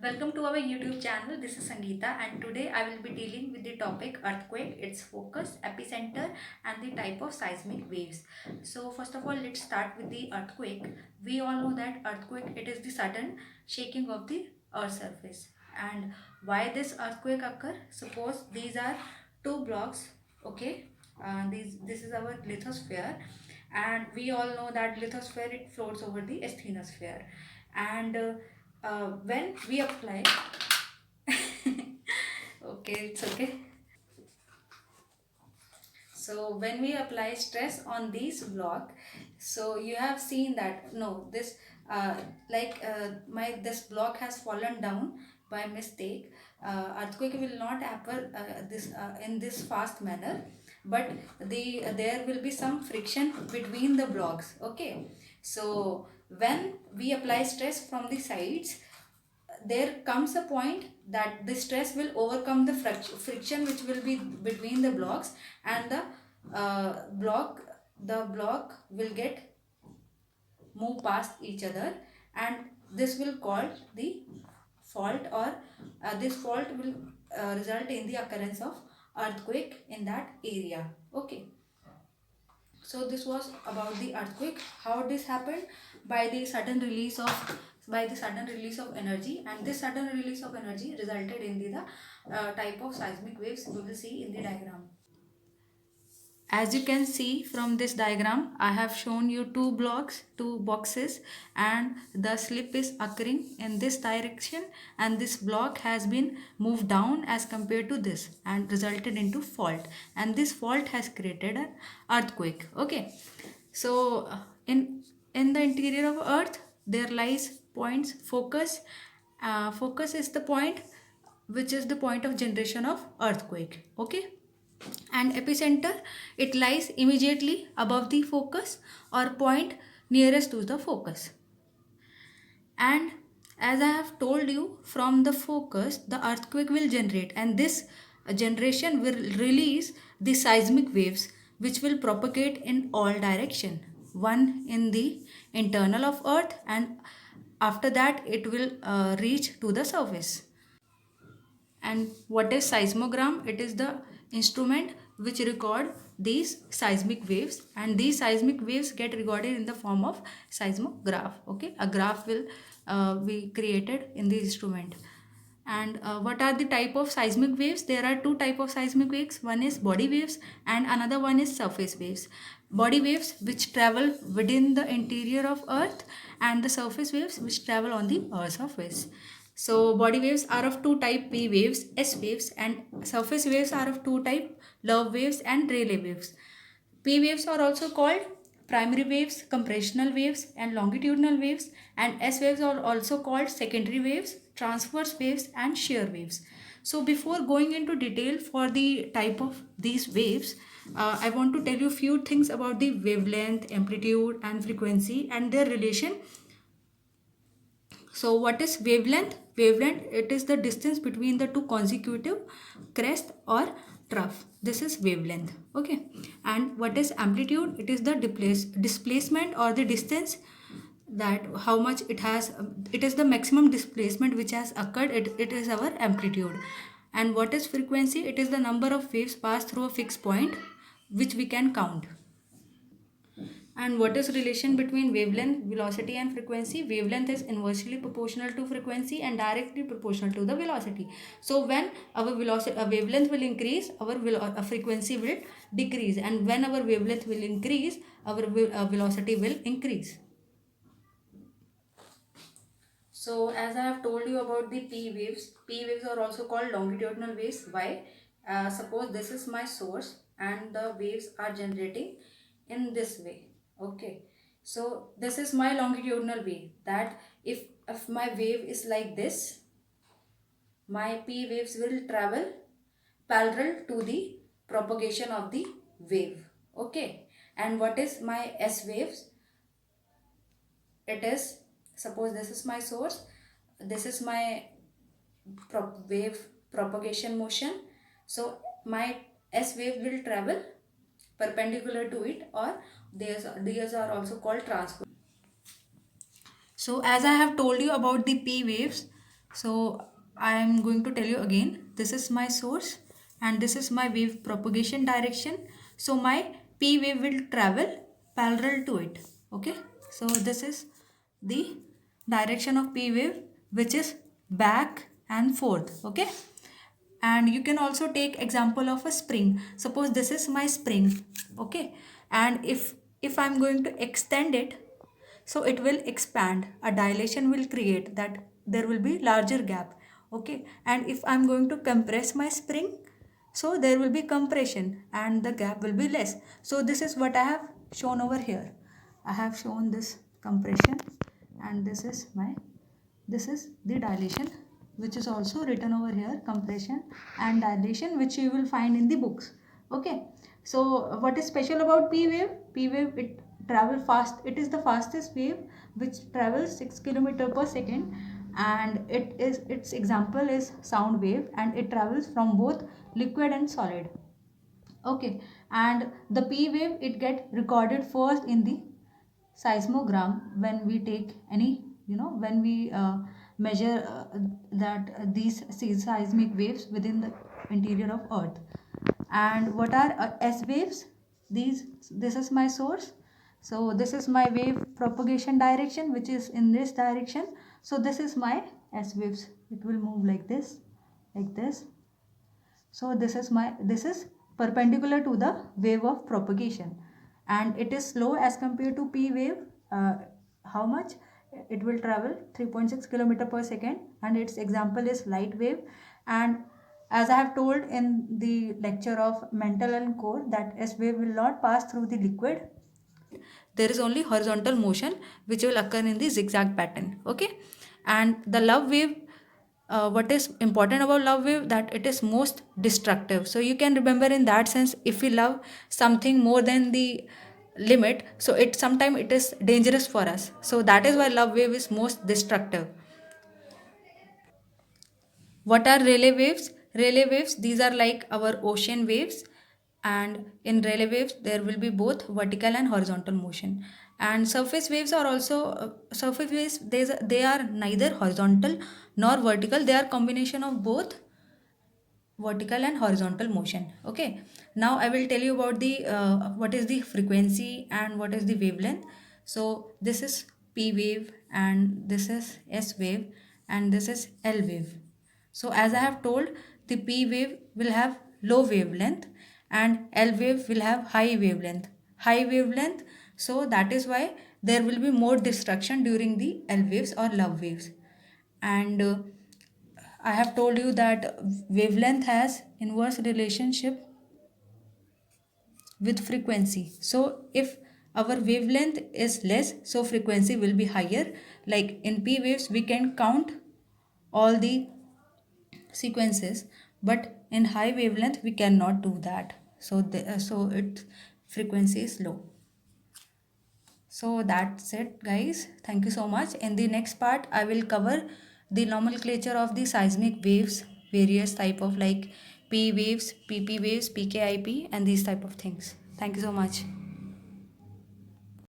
Welcome to our YouTube channel. This is Sangeeta, and today I will be dealing with the topic earthquake, its focus, epicenter, and the type of seismic waves. So first of all, let's start with the earthquake. We all know that earthquake, it is the sudden shaking of the earth surface. And why this earthquake occur? Suppose these are two blocks, okay? This is our lithosphere, and we all know that lithosphere, it floats over the asthenosphere. And when we apply okay, it's okay. So when we apply stress on these block, so you have seen that no, this my this block has fallen down by mistake. Earthquake will not happen this in this fast manner, but there will be some friction between the blocks. Okay, so when we apply stress from the sides, there comes a point that the stress will overcome the friction which will be between the blocks, and the block will get move past each other, and this will call the fault, or this fault will result in the occurrence of earthquake in that area. Okay, so this was about the earthquake. How this happened? By the sudden release of energy, and this sudden release of energy resulted in the type of seismic waves we will see in the diagram. As you can see from this diagram, I have shown you two boxes, and the slip is occurring in this direction, and this block has been moved down as compared to this and resulted into fault, and this fault has created an earthquake. Okay, so in the interior of Earth there lies points focus. Focus is the point which is the point of generation of earthquake. Okay, and epicenter, it lies immediately above the focus or point nearest to the focus. And as I have told you, from the focus the earthquake will generate, and this generation will release the seismic waves which will propagate in all direction, one in the internal of earth, and after that it will reach to the surface. And what is seismogram? It is the instrument which record these seismic waves, and these seismic waves get recorded in the form of seismograph. Okay, a graph will be created in the instrument. And what are the type of seismic waves? There are two type of seismic waves. One is body waves and another one is surface waves. Body waves which travel within the interior of earth, and the surface waves which travel on the earth's surface. So body waves are of two type, P waves, S waves, and surface waves are of two type, love waves and Rayleigh waves. P waves are also called primary waves, compressional waves, and longitudinal waves, and S waves are also called secondary waves, transverse waves, and shear waves. So before going into detail for the type of these waves, I want to tell you few things about the wavelength, amplitude, and frequency and their relation. So what is wavelength? Wavelength, it is the distance between the two consecutive crest or trough. This is wavelength. Okay. And what is amplitude? It is the displacement or the distance, that how much it has, it is the maximum displacement which has occurred. It is our amplitude. And what is frequency? It is the number of waves passed through a fixed point which we can count. And what is relation between wavelength, velocity and frequency? Wavelength is inversely proportional to frequency and directly proportional to the velocity. So when our wavelength will increase, our frequency will decrease, and when our wavelength will increase, our velocity will increase. So as I have told you about the P waves are also called longitudinal waves. Why? Suppose this is my source and the waves are generating in this way. Okay. So this is my longitudinal wave, that if my wave is like this, my P waves will travel parallel to the propagation of the wave. Okay. And what is my S waves? It is, suppose this is my source, this is my wave propagation motion. So my S wave will travel perpendicular to it, or these are also called transverse. So as I have told you about the P waves, So I am going to tell you again, this is my source and this is my wave propagation direction. So my P wave will travel parallel to it. Okay. So this is the direction of P wave, which is back and forth. Okay. And you can also take example of a spring. Suppose this is my spring. Okay. And if I'm going to extend it, so it will expand, a dilation will create, that there will be larger gap. Okay. And if I'm going to compress my spring, so there will be compression and the gap will be less. So this is what I have shown over here. I have shown this compression and this is the dilation, which is also written over here, compression and dilation, which you will find in the books. Okay. So what is special about P wave? P wave, it travel fast, it is the fastest wave which travels 6 kilometer per second, and its example is sound wave, and it travels from both liquid and solid. Okay. And the P wave, it get recorded first in the seismogram when we take any, when we measure that these seismic waves within the interior of earth. And what are S waves? This is my source. So this is my wave propagation direction, which is in this direction. So this is my S waves. It will move like this, like this. So this is perpendicular to the wave of propagation, and it is slow as compared to P wave. How much? It will travel 3.6 kilometer per second, and its example is light wave. And as I have told in the lecture of mental and core, that S wave will not pass through the liquid. There is only horizontal motion which will occur in the zigzag pattern. Okay. And the love wave, what is important about love wave, that it is most destructive. So you can remember, in that sense, if we love something more than the limit, so it sometimes it is dangerous for us. So that is why love wave is most destructive. What are Rayleigh waves? Rayleigh waves, these are like our ocean waves. And in Rayleigh waves, there will be both vertical and horizontal motion. And surface waves are also, surface waves, they are neither horizontal nor vertical. They are combination of both vertical and horizontal motion. Okay. Now I will tell you about the what is the frequency and what is the wavelength. So this is P wave and this is S wave and this is L wave. So as I have told, the P wave will have low wavelength and L wave will have high wavelength. High wavelength, so that is why there will be more destruction during the L waves or love waves. And I have told you that wavelength has inverse relationship with frequency. So if our wavelength is less, so frequency will be higher. Like in P waves, we can count all the sequences, but in high wavelength we cannot do that. So so its frequency is low. So that's it, guys. Thank you so much. In the next part, I will cover the nomenclature of the seismic waves, various type of like P waves, PP waves, PKIP, and these type of things. Thank you so much.